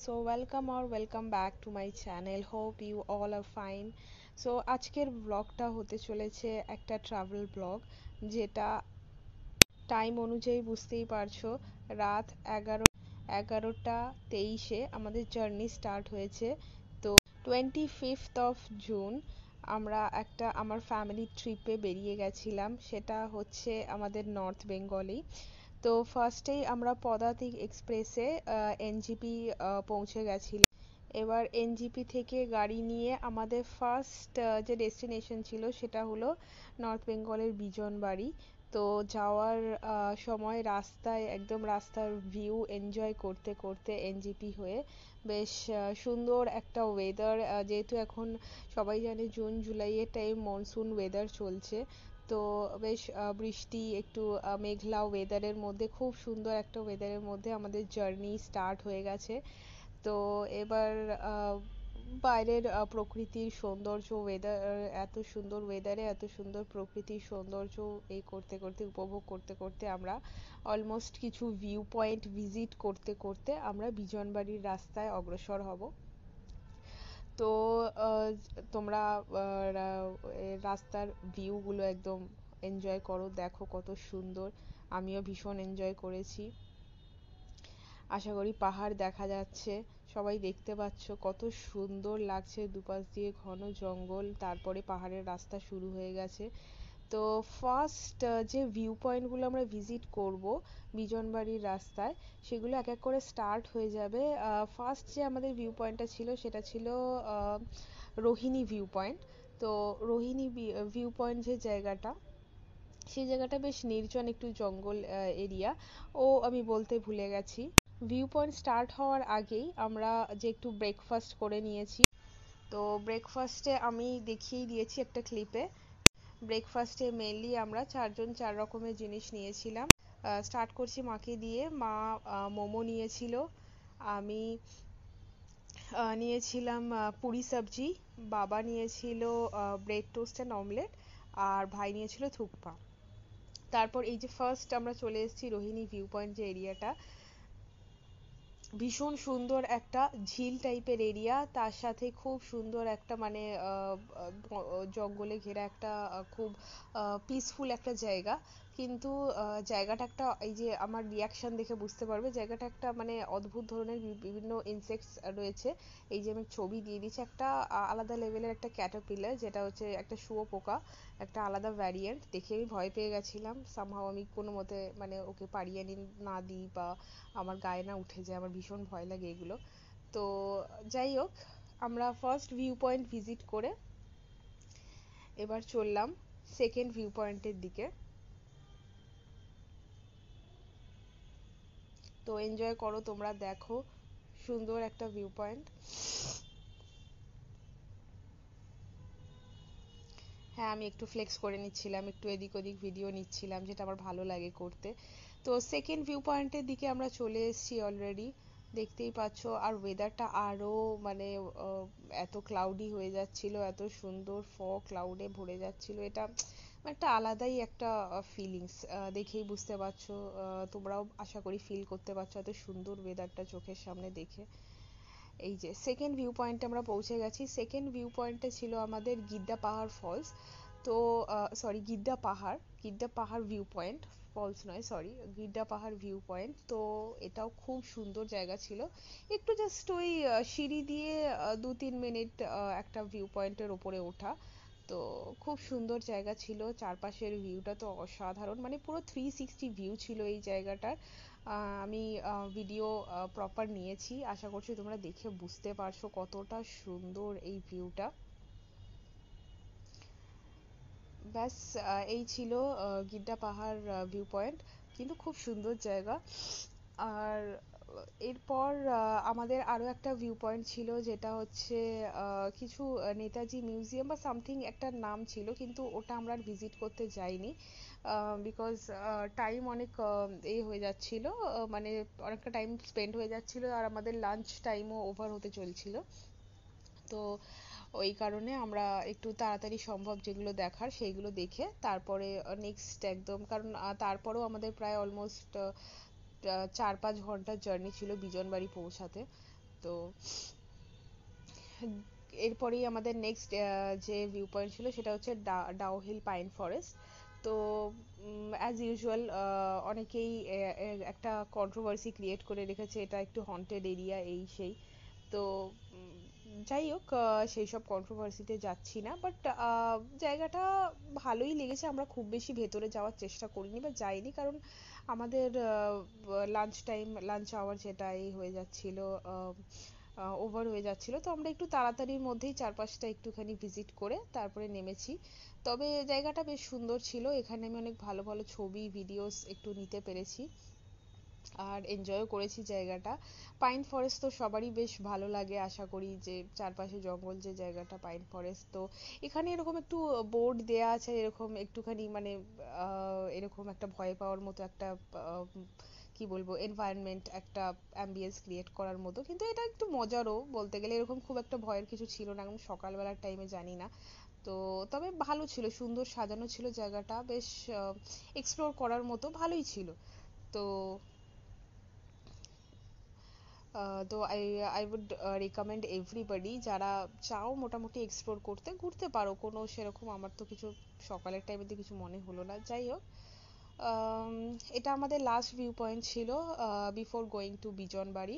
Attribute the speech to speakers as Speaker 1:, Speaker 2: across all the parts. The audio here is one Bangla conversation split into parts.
Speaker 1: so welcome back to my channel. Hope you all are fine. So আজকের ব্লগটা হতে চলেছে একটা ট্রাভেল ব্লগ, যেটা টাইম অনুযায়ী বুঝতেই পারছো, রাত 11:23 আমাদের জার্নি স্টার্ট হয়েছে। তো 25th of June আমরা আমার ফ্যামিলি ট্রিপে বেরিয়ে গেছিলাম, সেটা হচ্ছে আমাদের নর্থ বেঙ্গলেই। তো ফার্স্টেই আমরা পদাতিক এক্সপ্রেসে এনজিপি পৌঁছে গেছিলাম। এবার এনজিপি থেকে গাড়ি নিয়ে আমাদের ফার্স্ট যে ডেস্টিনেশন ছিল সেটা হলো নর্থ বেঙ্গলের বিজনবাড়ি। তো যাওয়ার সময় রাস্তায় একদম রাস্তার ভিউ এনজয় করতে করতে এনজিপি হয়ে বেশ সুন্দর একটা ওয়েদার, যেহেতু এখন সবাই জানে জুন জুলাইয়ের টাইম মনসুন ওয়েদার চলছে। তো বেশ বৃষ্টি একটু মেঘলা ওয়েদারের মধ্যে, খুব সুন্দর একটা ওয়েদারের মধ্যে আমাদের জার্নি স্টার্ট হয়ে গেছে। তো এবার বাইরের প্রকৃতির সৌন্দর্য, ওয়েদার, এত সুন্দর ওয়েদারে এত সুন্দর প্রকৃতির সৌন্দর্য এই করতে করতে উপভোগ করতে করতে আমরা অলমোস্ট কিছু ভিউ পয়েন্ট ভিজিট করতে করতে আমরা বিজনবাড়ির রাস্তায় অগ্রসর হব। তো তোমরা রাস্তার ভিউগুলো একদম এনজয় করো, দেখো কত সুন্দর। আমিও ভীষণ এনজয় করেছি। আশা করি পাহাড় দেখা যাচ্ছে, সবাই দেখতে পাচ্ছ কত সুন্দর লাগছে, দুপাশ দিয়ে ঘন জঙ্গল, তারপরে পাহাড়ের রাস্তা শুরু হয়ে গেছে। তো ফার্স্ট যে ভিউ পয়েন্টগুলো আমরা ভিজিট করব বিজনবাড়ির রাস্তায়, সেগুলো এক এক করে স্টার্ট হয়ে যাবে। ফার্স্ট যে আমাদের ভিউ পয়েন্টটা ছিল সেটা ছিল রোহিণী ভিউ পয়েন্ট। তো রোহিণী ভিউ পয়েন্ট যে জায়গাটা, সেই জায়গাটা বেশ নির্জন একটু জঙ্গল এরিয়া। আমি বলতে ভুলে গেছি, ভিউ পয়েন্ট স্টার্ট হওয়ার আগেই আমরা যে একটু ব্রেকফাস্ট করে নিয়েছি। তো ব্রেকফাস্টে আমি দেখিয়েই দিয়েছি একটা ক্লিপে। ব্রেকফাস্টে মেনলি আমরা চারজন চার রকমের জিনিস নিয়েছিলাম। স্টার্ট করছি মাকে দিয়ে। মা মোমো নিয়েছিল, আমি নিয়েছিলাম পুরি সবজি, বাবা নিয়েছিল ব্রেড টোস্ট অ্যান্ড অমলেট, আর ভাই নিয়েছিল থুকপা। তারপর এই যে ফার্স্ট আমরা চলে এসেছি রোহিণী ভিউ পয়েন্ট যে এরিয়াটা, ভীষণ সুন্দর একটা ঝিল টাইপের এরিয়া, তার সাথে খুব সুন্দর একটা মানে জঙ্গলে ঘেরা একটা খুব পিসফুল একটা জায়গা। কিন্তু জায়গাটা একটা, এই যে আমার রিয়াকশন দেখে বুঝতে পারবে, জায়গাটা একটা মানে অদ্ভুত ধরনের বিভিন্ন ইনসেক্টস রয়েছে। এই যে আমি ছবি দিয়ে দিচ্ছি, একটা আলাদা লেভেলের একটা ক্যাটারপিলার, যেটা হচ্ছে একটা শুঁয়োপোকা, একটা আলাদা ভ্যারিয়েন্ট। দেখে আমি ভয় পেয়ে গেছিলাম। সামহাও আমি কোনো মতে মানে ওকে পাড়িয়ে না দিই বা আমার গায়ে না উঠে যায়, আমার ভীষণ ভয় লাগে এগুলো। তো যাই হোক, আমরা ফার্স্ট ভিউ পয়েন্ট ভিজিট করে এবার চললাম সেকেন্ড ভিউ পয়েন্টের দিকে। তো এনজয় করো, তোমরা দেখো সুন্দর একটা ভিউ পয়েন্ট। হ্যাঁ, আমি একটু ফ্লেক্স করে নিচ্ছিলাম, একটু এদিক ওদিক ভিডিও নিচ্ছিলাম, যেটা আমার ভালো লাগে করতে। তো সেকেন্ড ভিউ পয়েন্টের দিকে আমরা চলে এসেছি অলরেডি, দেখতেই পাচ্ছ। আর ওয়েদারটা আরো মানে এত ক্লাউডি হয়ে যাচ্ছিল, এত সুন্দর ফগ ক্লাউডে ভরে যাচ্ছিল, এটা একটা আলাদাই একটা ফিলিংস। দেখেই বুঝতে পারছো, তোমরাও আশা করি ফিল করতে পারছো এত সুন্দর ওয়েদারটা চোখের সামনে দেখে। এই যে সেকেন্ড ভিউ পয়েন্টে আমরা পৌঁছে গেছি। সেকেন্ড ভিউ পয়েন্টে ছিল আমাদের গিদ্দা পাহাড় ফলস। তো সরি, গিদ্দা পাহাড় ভিউ পয়েন্ট, ফলস নয়, সরি, গিদ্দা পাহাড় ভিউ পয়েন্ট। তো এটাও খুব সুন্দর জায়গা ছিল। একটু জাস্ট ওই সিঁড়ি দিয়ে 2-3 মিনিট একটা ভিউ পয়েন্টের ওপরে ওঠা। তো খুব সুন্দর জায়গা ছিল, চারপাশের ভিউটা তো অসাধারণ, মানে পুরো 360 ভিউ ছিল এই জায়গাটার। আমি ভিডিও প্রপার নিয়েছি, আশা করছি তোমরা দেখে বুঝতে পারছো কতটা সুন্দর এই ভিউটা। ব্যাস, এই ছিল গিদ্দা পাহাড় ভিউ পয়েন্ট, কিন্তু খুব সুন্দর জায়গা। আর এরপর আমাদের আরো একটা ভিউ পয়েন্ট ছিল, যেটা হচ্ছে কিছু নেতাজি মিউজিয়াম বা সামথিং একটা নাম ছিল, কিন্তু ওটা আমরা আর ভিজিট করতে যাইনি, বিকজ টাইম অনেক হয়ে যাচ্ছিল, মানে অনেকটা টাইম স্পেন্ড হয়ে যাচ্ছিল, আর আমাদের লাঞ্চ টাইমও ওভার হতে চলছিল। তো ওই কারণে আমরা একটু তাড়াতাড়ি সম্ভব যেগুলো দেখার সেইগুলো দেখে তারপরে নেক্সট একদম, কারণ তারপরেও আমাদের প্রায় অলমোস্ট 4-5 ঘন্টার জার্নি ছিল বিজনবাড়ি পৌঁছাতে। তো এরপরেই আমাদের নেক্সট যে ভিউ পয়েন্ট ছিল সেটা হচ্ছে ডাউহিল পাইন ফরেস্ট। তো অ্যাজ ইউজুয়াল অনেকেই একটা কন্ট্রোভার্সি ক্রিয়েট করে রেখেছে, এটা একটু হন্টেড এরিয়া এই সেই। তো যাই হোক, সেই সব কন্ট্রোভার্সিতে যাচ্ছি না, বাট জায়গাটা ভালোই লেগেছে। আমরা খুব বেশি ভেতরে যাওয়ার চেষ্টা করিনি বা যাইনি, কারণ আমাদের লাঞ্চ আওয়ার যেটাই হয়ে যাচ্ছিল, ওভার হয়ে যাচ্ছিল। তো আমরা একটু তাড়াতাড়ির মধ্যেই চারপাশটা একটুখানি ভিজিট করে তারপরে নেমেছি। তবে জায়গাটা বেশ সুন্দর ছিল, এখানে আমি অনেক ভালো ভালো ছবি ভিডিওস একটু নিতে পেরেছি আর এনজয়ও করেছি জায়গাটা। পাইন ফরেস্ট তো সবারই বেশ ভালো লাগে, আশা করি, যে চারপাশে জঙ্গল যে জায়গাটা পাইন ফরেস্ট। তো এখানে এরকম একটু বোর্ড দেয়া আছে, এরকম একটুখানি মানে এরকম একটা ভয় পাওয়ার মতো একটা কি বলবো এনভায়রনমেন্ট, একটা অ্যাম্বিয়েন্স ক্রিয়েট করার মতো। কিন্তু এটা একটু মজারও বলতে গেলে, এরকম খুব একটা ভয়ের কিছু ছিল না, এখন সকালবেলার টাইমে জানি না। তো তবে ভালো ছিল, সুন্দর সাজানো ছিল জায়গাটা, বেশ এক্সপ্লোর করার মতো ভালোই ছিল। তো তো আই উড রিকমেন্ড এভরিবডি, যারা চাও মোটামুটি এক্সপ্লোর করতে, ঘুরতে পারো। কোনো সেরকম আমার তো কিছু সকালের টাইমে তো কিছু মনে হলো না। যাই হোক, আম, এটা আমাদের লাস্ট ভিউ পয়েন্ট ছিল বিফোর গোয়িং টু বিজনবাড়ি।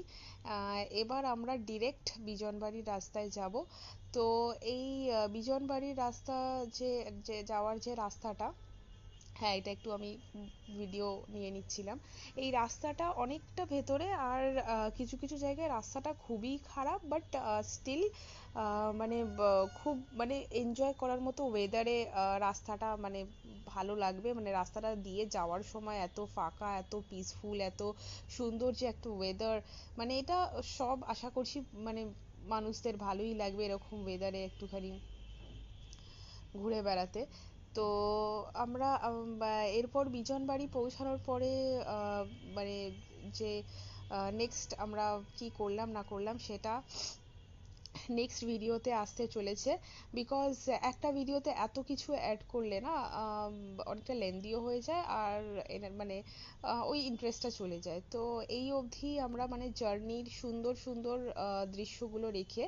Speaker 1: এবার আমরা ডিরেক্ট বিজনবাড়ির রাস্তায় যাব। তো এই বিজনবাড়ির রাস্তা, যে যে যাওয়ার যে রাস্তাটা, হ্যাঁ এটা একটু আমি ভিডিও নিয়ে নিচ্ছিলাম। এই রাস্তাটা অনেকটা ভেতরে, আর কিছু কিছু জায়গায় রাস্তাটা খুবই খারাপ, বাট স্টিল মানে খুব মানে এনজয় করার মতো ওয়েদারে রাস্তাটা মানে ভালো লাগবে। মানে রাস্তাটা দিয়ে যাওয়ার সময় এত ফাঁকা, এত পিসফুল, এত সুন্দর যে একটা ওয়েদার, মানে এটা সব আশা করছি মানে মানুষদের ভালোই লাগবে এরকম ওয়েদারে একটুখানি ঘুরে বেড়াতে। তো আমরা এরপর বিজনবাড়ি পৌঁছানোর পরে মানে যে নেক্সট আমরা কি করলাম না করলাম সেটা নেক্সট ভিডিওতে আসতে চলেছে। বিকজ একটা ভিডিওতে এত কিছু অ্যাড করলে না অনেকটা লেন্দিও হয়ে যায়, আর মানে ওই ইন্টারেস্টটা চলে যায়। তো এই অবধি আমরা মানে জার্নির সুন্দর সুন্দর দৃশ্যগুলো রেখে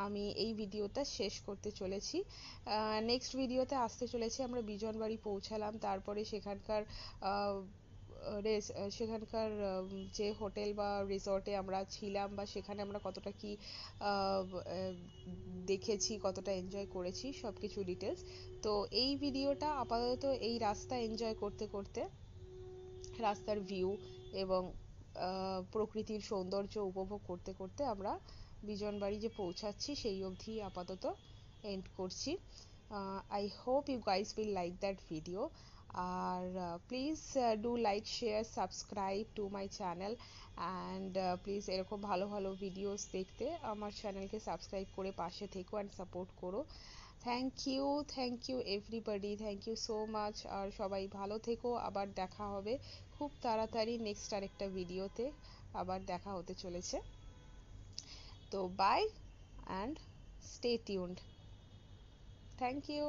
Speaker 1: আমি এই ভিডিওটা শেষ করতে চলেছি। নেক্সট ভিডিওতে আসতে চলেছে আমরা বিজনবাড়ি পৌঁছালাম, তারপরে সেখানকার আহ, সেখানকার যে হোটেল বা রিসর্টে আমরা ছিলাম, বা সেখানে আমরা কতটা কি দেখেছি, কতটা এনজয় করেছি, সবকিছু ডিটেলস। তো এই ভিডিওটা আপাতত এই রাস্তা এনজয় করতে করতে, রাস্তার ভিউ এবং প্রকৃতির সৌন্দর্য উপভোগ করতে করতে আমরা বিজনবাড়ি যে পৌঁছাচ্ছি সেই অবধি আপাতত এন্ড করছি। I hope you guys will like that video. আর please do like, share, subscribe to my channel, and please এরকম ভালো ভালো ভিডিওস দেখতে আমার চ্যানেলকে সাবস্ক্রাইব করে পাশে থেকো অ্যান্ড সাপোর্ট করো। Thank you everybody, thank you so much. আর সবাই ভালো থেকো, আবার দেখা হবে খুব তাড়াতাড়ি নেক্সট আরেকটা ভিডিওতে, আবার দেখা হতে চলেছে। তো bye and stay tuned. Thank you.